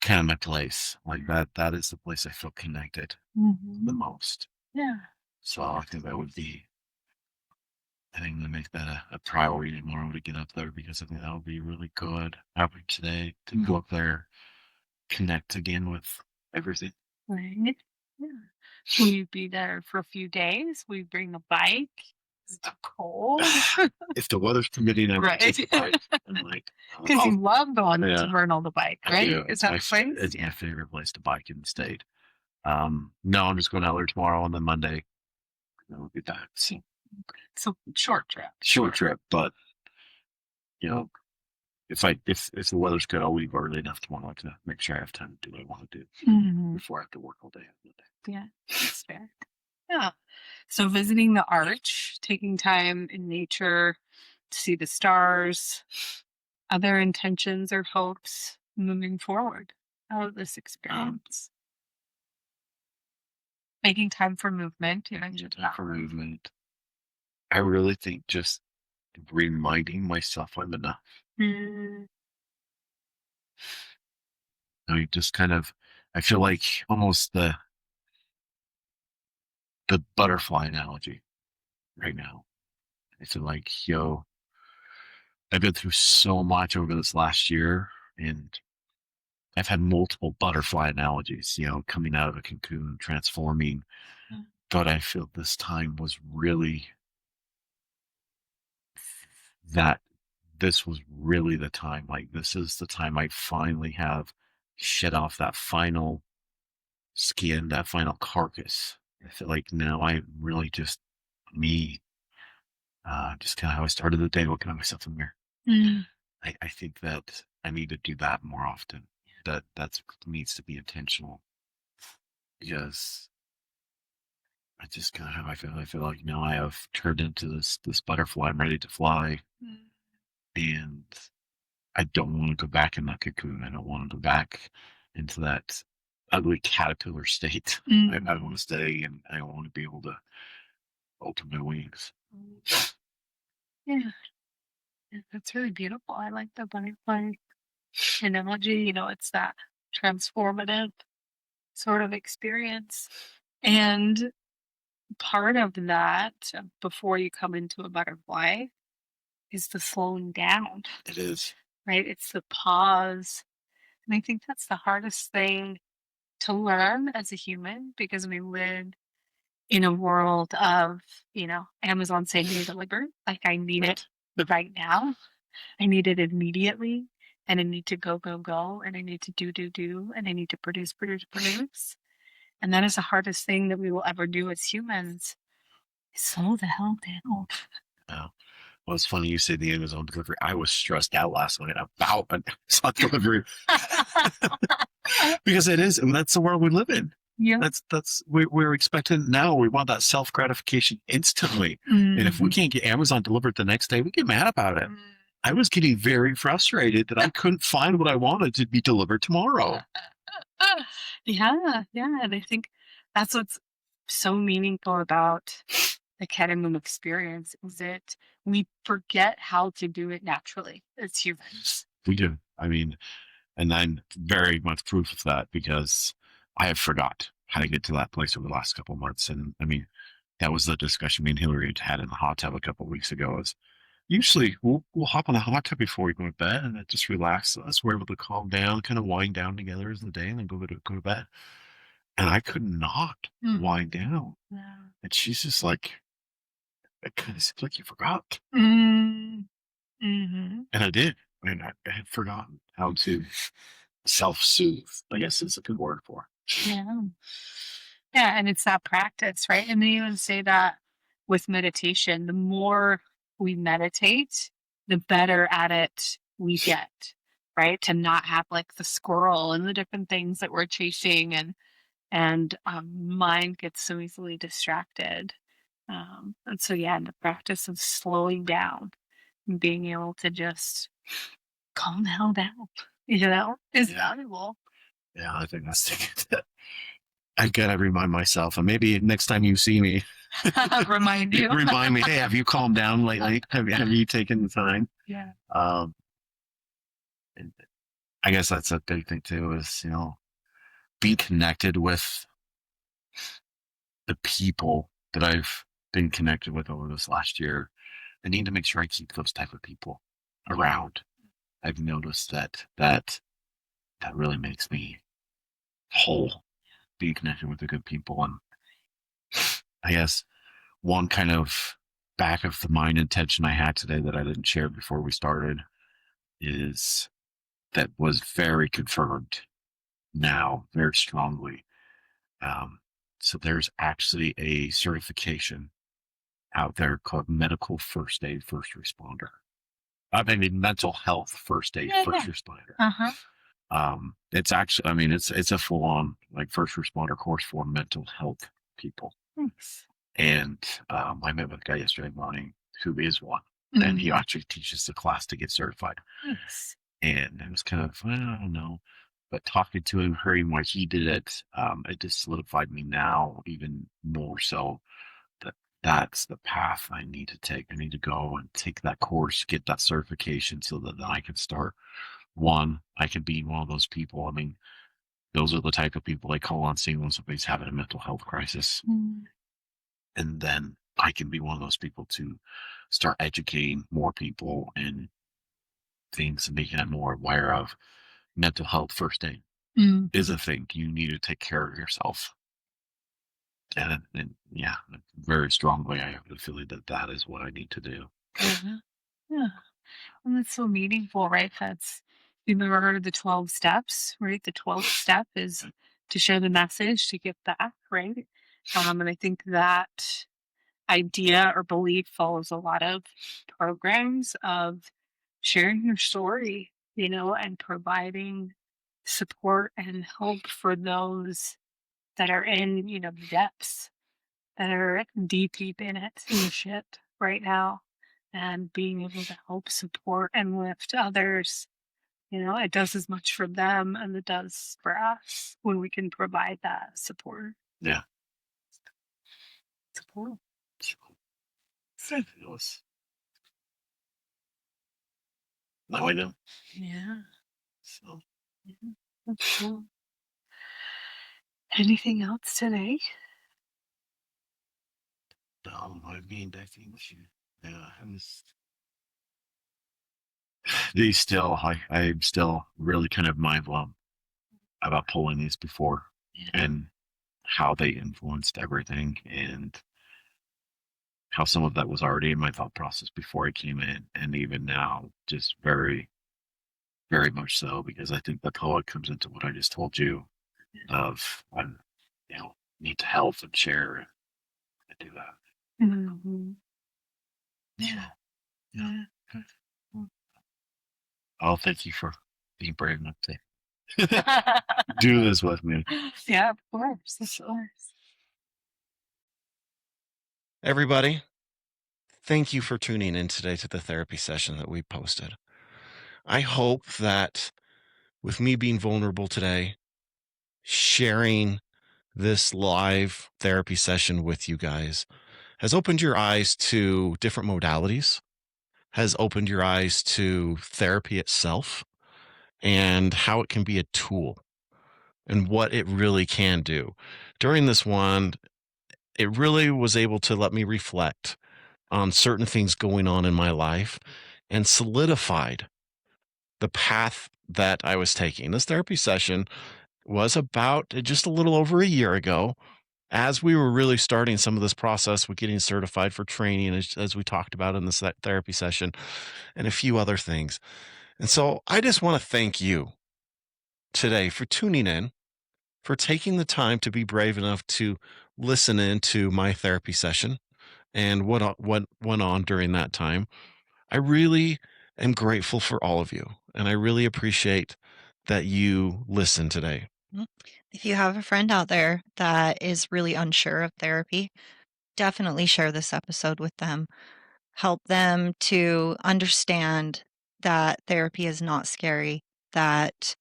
kind of my place. Like that is the place I feel connected the most. Yeah. So I think that would be. I think I'm gonna make that a priority tomorrow to get up there, because I think that would be really good. Having today to go up there, connect again with everything. Right. Yeah. Will you be there for a few days? Will you bring the bike? Is it too cold? If the weather's permitting, I would Right. take the bike. I'm like, Because you love going Yeah. to Vernal the bike, I right? do. Is that the place? It's my favorite place to bike in the state. No, I'm just going out there tomorrow, and then Monday we'll be back. So So short trip. short trip, but you know, if the weather's good, I'll leave early enough tomorrow to make sure I have time to do what I want to do before I have to work all day on Monday. Yeah, that's fair. Yeah. So visiting the arch, taking time in nature to see the stars, other intentions or hopes moving forward out of this experience. Making time for movement, you mentioned that. For movement, I really think just reminding myself I'm enough. I just kind of, I feel like almost the butterfly analogy right now. I feel like, I've been through so much over this last year, and I've had multiple butterfly analogies, coming out of a cocoon, transforming. But I feel this time was really that this was really the time. Like, this is the time I finally have shed off that final skin, that final carcass. I feel like now I really just me, just kind of how I started the day, looking at myself in the mirror. I think that I need to do that more often. That needs to be intentional, because I just kind of how I feel. I feel like now I have turned into this butterfly. I'm ready to fly, and I don't want to go back in that cocoon. I don't want to go back into that ugly caterpillar state. I want to stay, and I want to be able to open my wings. Yeah. That's really beautiful. I like the butterfly analogy. It's that transformative sort of experience. And part of that, before you come into a butterfly, is the slowing down, It is. right? It's the pause. And I think that's the hardest thing to learn as a human, because we live in a world of, Amazon same day delivered. Like, I need it right now. I need it immediately. And I need to go, go, go. And I need to do. And I need to produce, produce, produce. And that is the hardest thing that we will ever do as humans. Slow the hell down. Oh. Well, it's funny you say the Amazon delivery. I was stressed out last night about an Amazon delivery because it is, and that's the world we live in. Yeah. We're expecting now. We want that self gratification instantly, and if we can't get Amazon delivered the next day, we get mad about it. I was getting very frustrated that I couldn't find what I wanted to be delivered tomorrow. Yeah. And I think that's what's so meaningful about the ketamine experience, is that we forget how to do it naturally as humans. We do. I mean, and I'm very much proof of that because I have forgot how to get to that place over the last couple of months. And I mean, that was the discussion me and Hillary had in the hot tub a couple of weeks ago. Is usually we'll hop on the hot tub before we go to bed and just relax us. We're able to calm down, kind of wind down together as the day, and then go to bed. And I could not wind down. Yeah. And she's just like, it kind of seems like you forgot. Mm. Mm-hmm. And I did. And I had forgotten how to self-soothe, I guess is a good word for it. Yeah. Yeah. And it's that practice, right? And they even say that with meditation, the more we meditate, the better at it we get, right? To not have like the squirrel and the different things that we're chasing and mind gets so easily distracted. And so, yeah, the practice of slowing down and being able to just calm the hell down, is Yeah. valuable. Yeah, I think that's the I gotta remind myself, and maybe next time you see me, Remind you. remind me, hey, have you calmed down lately? Have you taken the time? Yeah. And I guess that's a big thing too, is, be connected with the people that I've been connected with over this last year. I need to make sure I keep those type of people around. I've noticed that really makes me whole, being connected with the good people. And I guess one kind of back of the mind intention I had today that I didn't share before we started is that was very confirmed now very strongly. So there's actually a certification out there called medical first aid first responder. I mean, mental health first aid first responder. It's actually, I mean, it's a full on like first responder course for mental health people. Thanks. And I met with a guy yesterday morning who is one, and he actually teaches the class to get certified. Thanks. And it was kind of, I don't know, but talking to him, hearing why he did it, it just solidified me now even more so that that's the path I need to take. I need to go and take that course, get that certification so that then I can start. One, I can be one of those people. I mean, those are the type of people I call on seeing when somebody's having a mental health crisis. And then I can be one of those people to start educating more people and things and making them more aware of mental health first aid is a thing. You need to take care of yourself. And yeah, very strongly, I have the feeling that is what I need to do. Yeah. And that's so meaningful, right? You've never heard of the 12 steps, right? The 12th step is to share the message, to give back, right? And I think that idea or belief follows a lot of programs of sharing your story, and providing support and hope for those that are in, the depths, that are deep in it, in the shit right now, and being able to help support and lift others. It does as much for them as it does for us when we can provide that support. Yeah. Support. Fabulous. Now I know. Yeah. So, Yeah. That's cool. Anything else today? I mean, I think yeah, these still, I'm still really kind of mind blown about pulling these before and how they influenced everything and how some of that was already in my thought process before I came in. And even now, just very, very much so, because I think the poet comes into what I just told you of, need to help and share and do that. Mm-hmm. Yeah. So, yeah. Oh, thank you for being brave enough to do this with me. Yeah, of course. Of course. Everybody, thank you for tuning in today to the therapy session that we posted. I hope that with me being vulnerable today, sharing this live therapy session with you guys has opened your eyes to different modalities, has opened your eyes to therapy itself, and how it can be a tool and what it really can do. During this one, it really was able to let me reflect on certain things going on in my life and solidified the path that I was taking. This therapy session was about just a little over a year ago, as we were really starting some of this process with getting certified for training, as we talked about in this therapy session, and a few other things. And so I just want to thank you today for tuning in, for taking the time to be brave enough to listen into my therapy session and what went on during that time. I really am grateful for all of you, and I really appreciate that you listened today. If you have a friend out there that is really unsure of therapy, definitely share this episode with them. Help them to understand that therapy is not scary, that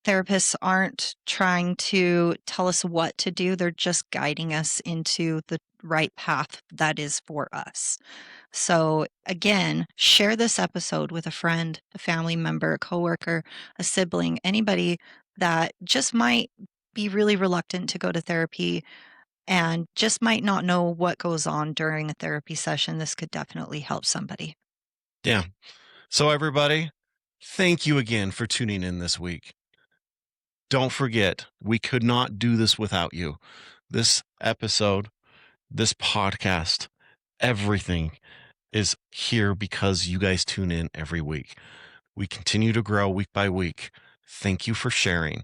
therapists aren't trying to tell us what to do. They're just guiding us into the right path that is for us. So, again, share this episode with a friend, a family member, a coworker, a sibling, anybody that just might be really reluctant to go to therapy and just might not know what goes on during a therapy session. This could definitely help somebody. Yeah. So, everybody, thank you again for tuning in this week. Don't forget, we could not do this without you. This episode, this podcast, everything is here because you guys tune in every week. We continue to grow week by week. Thank you for sharing.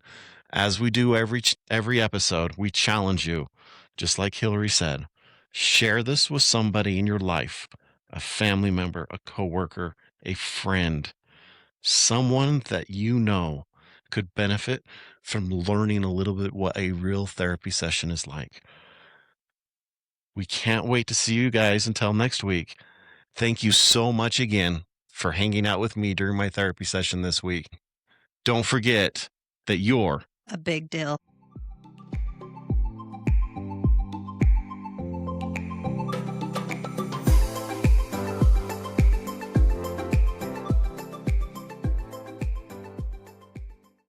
As we do every episode, we challenge you, just like Hillary said, share this with somebody in your life, a family member, a coworker, a friend, someone that you know could benefit from learning a little bit what a real therapy session is like. We can't wait to see you guys until next week. Thank you so much again for hanging out with me during my therapy session this week. Don't forget that you're A big deal.